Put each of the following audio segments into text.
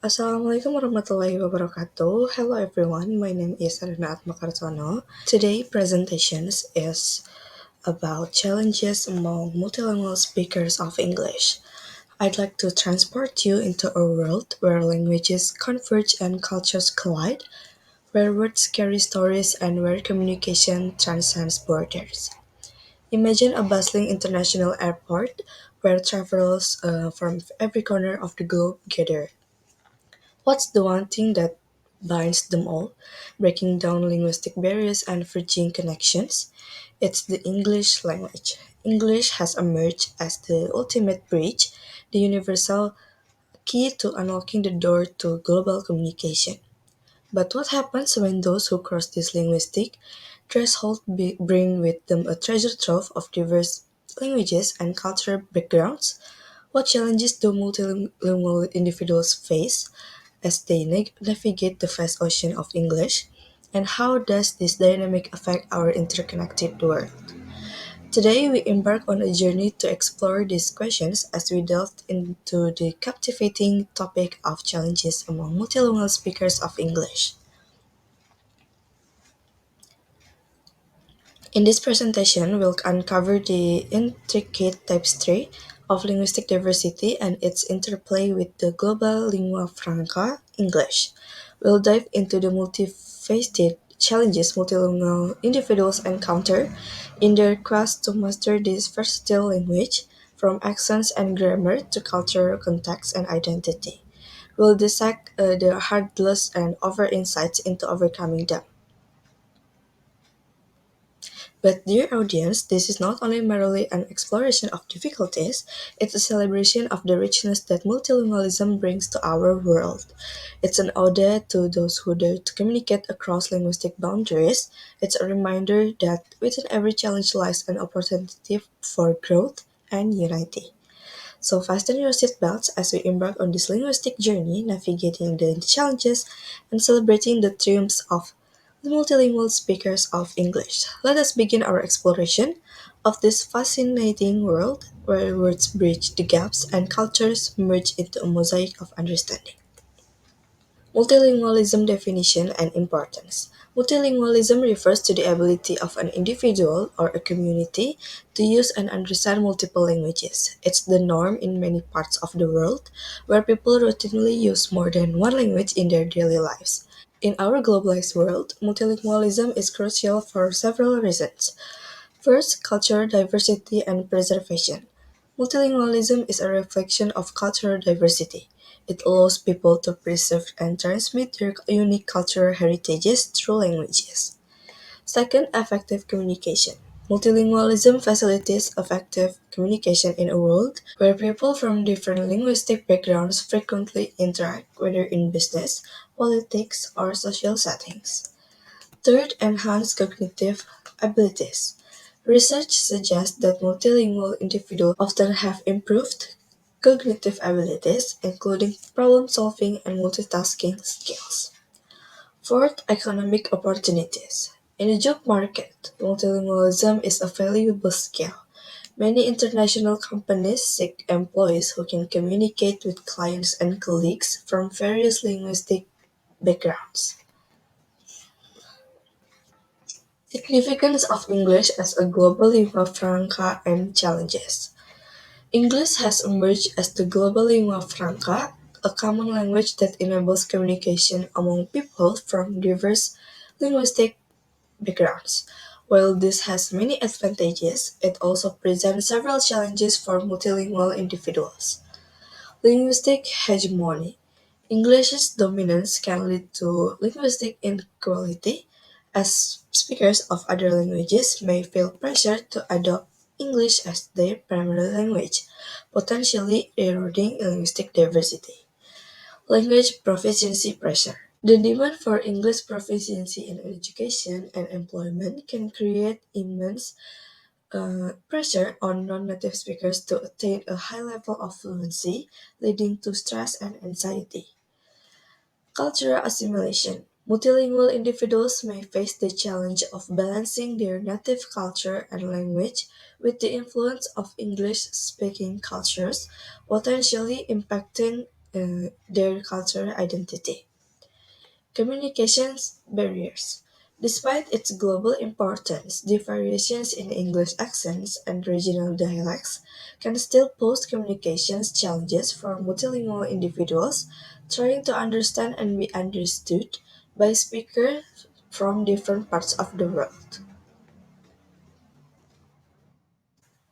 Assalamualaikum warahmatullahi wabarakatuh. Hello everyone, my name is Serena Atma Karsono. Today presentations is about challenges among multilingual speakers of English. I'd like to transport you into a world where languages converge and cultures collide, where words carry stories and where communication transcends borders. Imagine a bustling international airport where travelers from every corner of the globe gather. What's the one thing that binds them all, breaking down linguistic barriers and forging connections? It's the English language. English has emerged as the ultimate bridge, the universal key to unlocking the door to global communication. But what happens when those who cross this linguistic threshold bring with them a treasure trove of diverse languages and cultural backgrounds? What challenges do multilingual individuals face as they navigate the vast ocean of English? And how does this dynamic affect our interconnected world? Today, we embark on a journey to explore these questions as we delve into the captivating topic of challenges among multilingual speakers of English. In this presentation, we'll uncover the intricate tapestry of linguistic diversity and its interplay with the global lingua franca, English. We'll dive into the multifaceted challenges multilingual individuals encounter in their quest to master this versatile language, from accents and grammar to cultural context and identity. We'll dissect the hurdles and offer insights into overcoming them. But, dear audience, this is not only merely an exploration of difficulties, it's a celebration of the richness that multilingualism brings to our world. It's an ode to those who dare to communicate across linguistic boundaries. It's a reminder that within every challenge lies an opportunity for growth and unity. So fasten your seatbelts as we embark on this linguistic journey, navigating the challenges and celebrating the triumphs of the multilingual speakers of English. Let us begin our exploration of this fascinating world where words bridge the gaps and cultures merge into a mosaic of understanding. Multilingualism definition and importance. Multilingualism refers to the ability of an individual or a community to use and understand multiple languages. It's the norm in many parts of the world where people routinely use more than one language in their daily lives. In our globalized world, multilingualism is crucial for several reasons. First, cultural diversity and preservation. Multilingualism is a reflection of cultural diversity. It allows people to preserve and transmit their unique cultural heritages through languages. Second, effective communication. Multilingualism facilitates effective communication in a world where people from different linguistic backgrounds frequently interact, whether in business, politics, or social settings. Third, enhance cognitive abilities. Research suggests that multilingual individuals often have improved cognitive abilities, including problem solving and multitasking skills. Fourth, economic opportunities. In the job market, multilingualism is a valuable skill. Many international companies seek employees who can communicate with clients and colleagues from various linguistic backgrounds. Significance of English as a global lingua franca and challenges. English has emerged as the global lingua franca, a common language that enables communication among people from diverse linguistic backgrounds. While this has many advantages, it also presents several challenges for multilingual individuals. Linguistic hegemony. English's dominance can lead to linguistic inequality, as speakers of other languages may feel pressure to adopt English as their primary language, potentially eroding linguistic diversity. Language proficiency pressure. The demand for English proficiency in education and employment can create immense pressure on non-native speakers to attain a high level of fluency, leading to stress and anxiety. Cultural assimilation. Multilingual individuals may face the challenge of balancing their native culture and language with the influence of English speaking cultures, potentially impacting their cultural identity. Communications barriers. Despite its global importance, the variations in English accents and regional dialects can still pose communications challenges for multilingual individuals trying to understand and be understood by speakers from different parts of the world.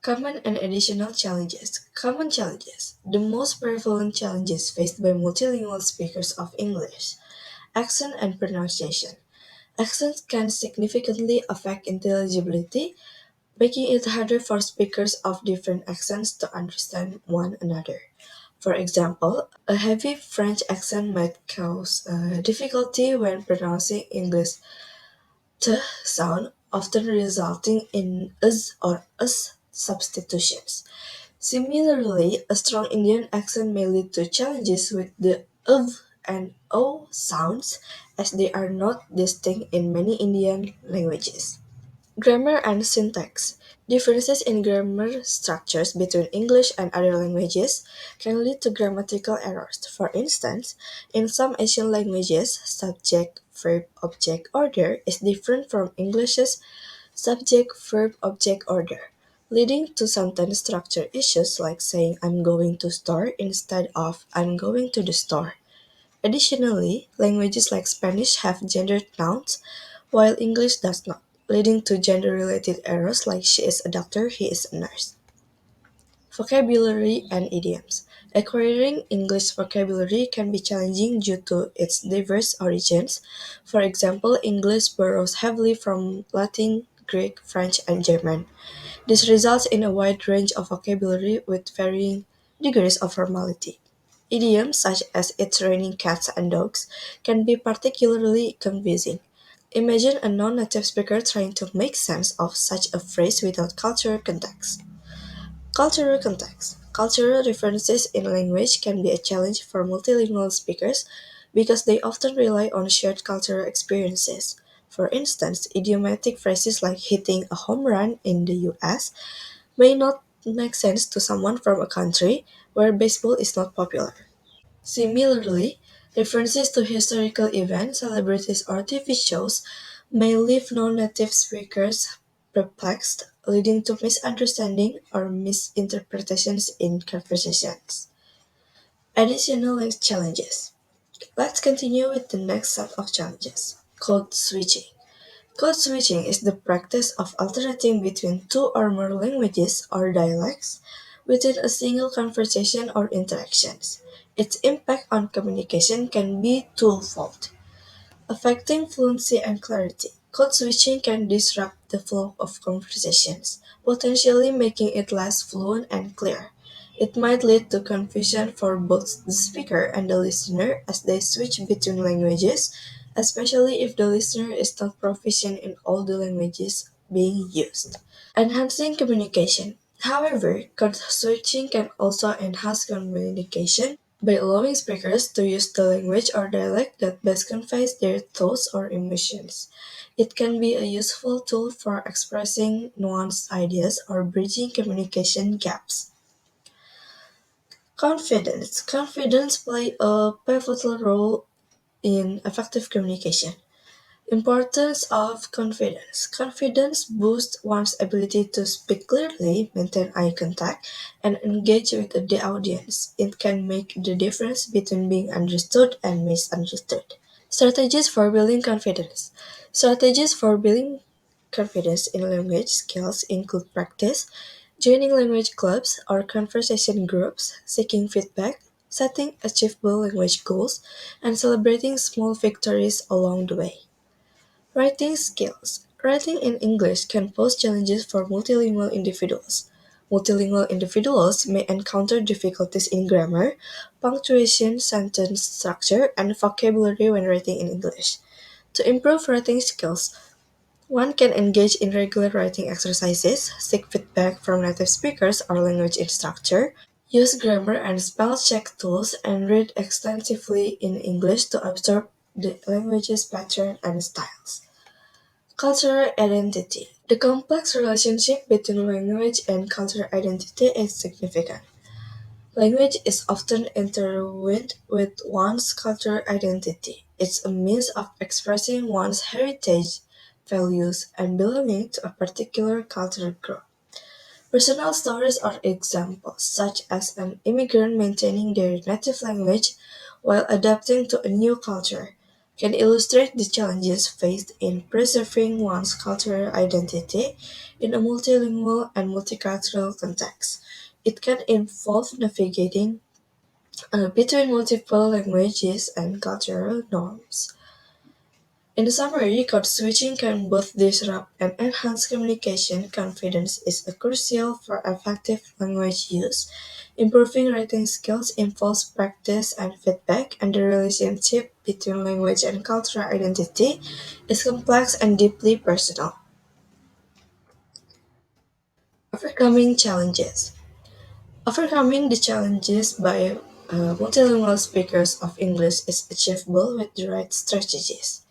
Common and additional challenges. Common challenges. The most prevalent challenges faced by multilingual speakers of English: accent and pronunciation. Accents can significantly affect intelligibility, making it harder for speakers of different accents to understand one another. For example, a heavy French accent might cause difficulty when pronouncing English t sound, often resulting in us or us substitutions. Similarly, a strong Indian accent may lead to challenges with the and o sounds, as they are not distinct in many Indian languages. Grammar and syntax. Differences in grammar structures between English and other languages can lead to grammatical errors. For instance, in some Asian languages, subject verb object order is different from English's subject verb object order, leading to sentence structure issues like saying I'm going to store instead of I'm going to the store. Additionally, languages like Spanish have gendered nouns, while English does not, leading to gender related errors like she is a doctor, he is a nurse. Vocabulary and idioms. Acquiring English vocabulary can be challenging due to its diverse origins. For example, English borrows heavily from Latin, Greek, French, and German. This results in a wide range of vocabulary with varying degrees of formality. Idioms such as "it's raining cats and dogs" can be particularly confusing. Imagine a non-native speaker trying to make sense of such a phrase without cultural context. Cultural context. Cultural differences in language can be a challenge for multilingual speakers because they often rely on shared cultural experiences. For instance, idiomatic phrases like hitting a home run in the US may not make sense to someone from a country where baseball is not popular. Similarly, references to historical events, celebrities, or TV shows may leave non-native speakers perplexed, leading to misunderstanding or misinterpretations in conversations. Additional challenges. Let's continue with the next set of challenges. Code switching. Code switching is the practice of alternating between two or more languages or dialects within a single conversation or interactions. Its impact on communication can be twofold, affecting fluency and clarity. Code switching can disrupt the flow of conversations, potentially making it less fluent and clear. It might lead to confusion for both the speaker and the listener as they switch between languages, especially if the listener is not proficient in all the languages being used. Enhancing communication. However, code switching can also enhance communication by allowing speakers to use the language or dialect that best conveys their thoughts or emotions. It can be a useful tool for expressing nuanced ideas or bridging communication gaps. Confidence. Confidence play a pivotal role in effective communication. Importance of confidence. Confidence boosts one's ability to speak clearly, maintain eye contact, and engage with the audience. It can make the difference between being understood and misunderstood. Strategies for building confidence. Strategies for building confidence in language skills include practice, joining language clubs or conversation groups, seeking feedback, setting achievable language goals, and celebrating small victories along the way. Writing skills. Writing in English can pose challenges for multilingual individuals. Multilingual individuals may encounter difficulties in grammar, punctuation, sentence structure, and vocabulary when writing in English. To improve writing skills, one can engage in regular writing exercises, seek feedback from native speakers or language instructor, use grammar and spell check tools, and read extensively in English to absorb the language's pattern and styles. Cultural identity. The complex relationship between language and cultural identity is significant. Language is often intertwined with one's cultural identity. It's a means of expressing one's heritage, values, and belonging to a particular cultural group. Personal stories are examples, such as an immigrant maintaining their native language while adapting to a new culture, can illustrate the challenges faced in preserving one's cultural identity in a multilingual and multicultural context. It can involve navigating between multiple languages and cultural norms. In summary, code switching can both disrupt and enhance communication. Confidence is crucial for effective language use. Improving writing skills involves practice and feedback, and the relationship between language and cultural identity is complex and deeply personal. Overcoming challenges. Overcoming the challenges by multilingual speakers of English is achievable with the right strategies.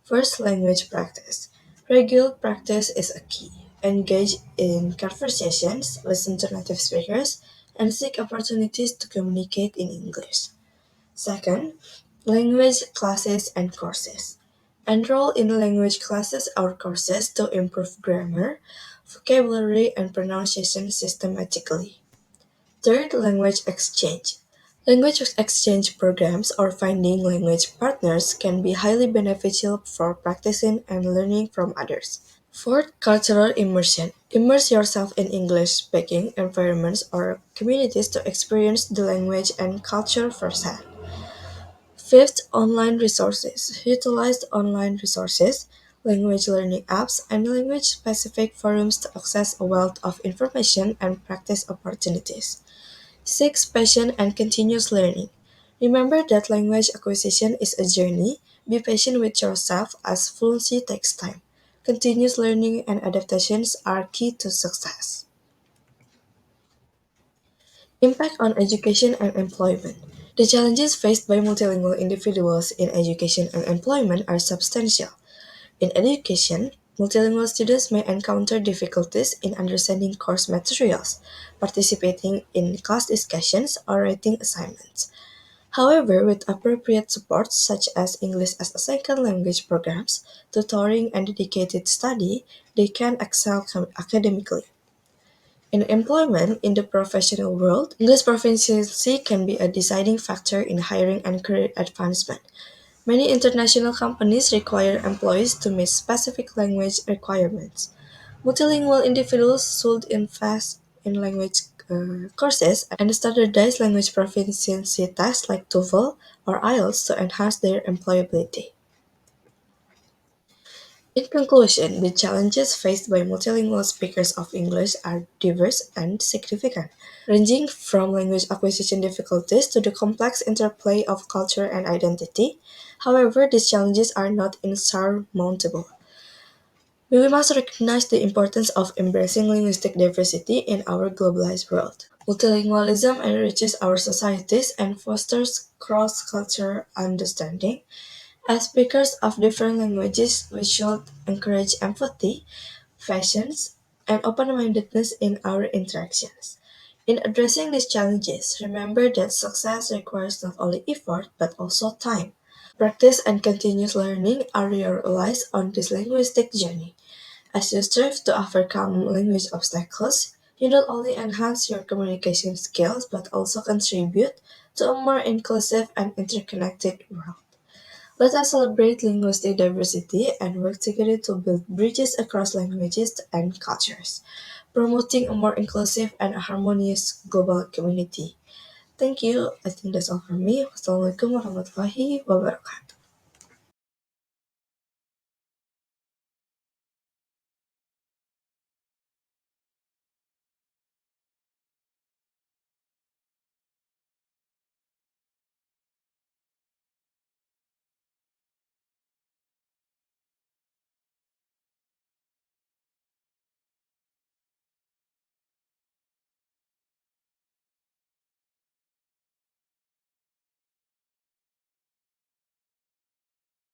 First, language practice. Regular practice is a key. Engage in conversations, listen to native speakers, and seek opportunities to communicate in English. Second, language classes and courses. Enroll in language classes or courses to improve grammar, vocabulary, and pronunciation systematically. Third, language exchange. Language exchange programs or finding language partners can be highly beneficial for practicing and learning from others. Fourth, cultural immersion. Immerse yourself in English speaking environments or communities to experience the language and culture firsthand. Fifth, online resources. Utilize online resources, language learning apps, and language specific forums to access a wealth of information and practice opportunities. Six, passion and continuous learning. Remember that language acquisition is a journey. Be patient with yourself as fluency takes time. Continuous learning and adaptations are key to success. Impact on education and employment. The challenges faced by multilingual individuals in education and employment are substantial. In education, multilingual students may encounter difficulties in understanding course materials, participating in class discussions, or writing assignments. However, with appropriate support such as English as a second language programs, tutoring, and dedicated study, they can excel academically. In employment in the professional world, English proficiency can be a deciding factor in hiring and career advancement. Many international companies require employees to meet specific language requirements. Multilingual individuals should invest in language courses and standardized language proficiency tests like TOEFL or IELTS to enhance their employability. In conclusion, the challenges faced by multilingual speakers of English are diverse and significant, ranging from language acquisition difficulties to the complex interplay of culture and identity. However, these challenges are not insurmountable. We must recognize the importance of embracing linguistic diversity in our globalized world. Multilingualism enriches our societies and fosters cross-cultural understanding. As speakers of different languages, we should encourage empathy, patience, and open-mindedness in our interactions. In addressing these challenges, remember that success requires not only effort but also time. Practice and continuous learning are your allies on this linguistic journey. As you strive to overcome language obstacles, you not only enhance your communication skills but also contribute to a more inclusive and interconnected world. Let us celebrate linguistic diversity and work together to build bridges across languages and cultures, promoting a more inclusive and harmonious global community. Thank you. I think that's all from me. Wassalamualaikum warahmatullahi wabarakatuh.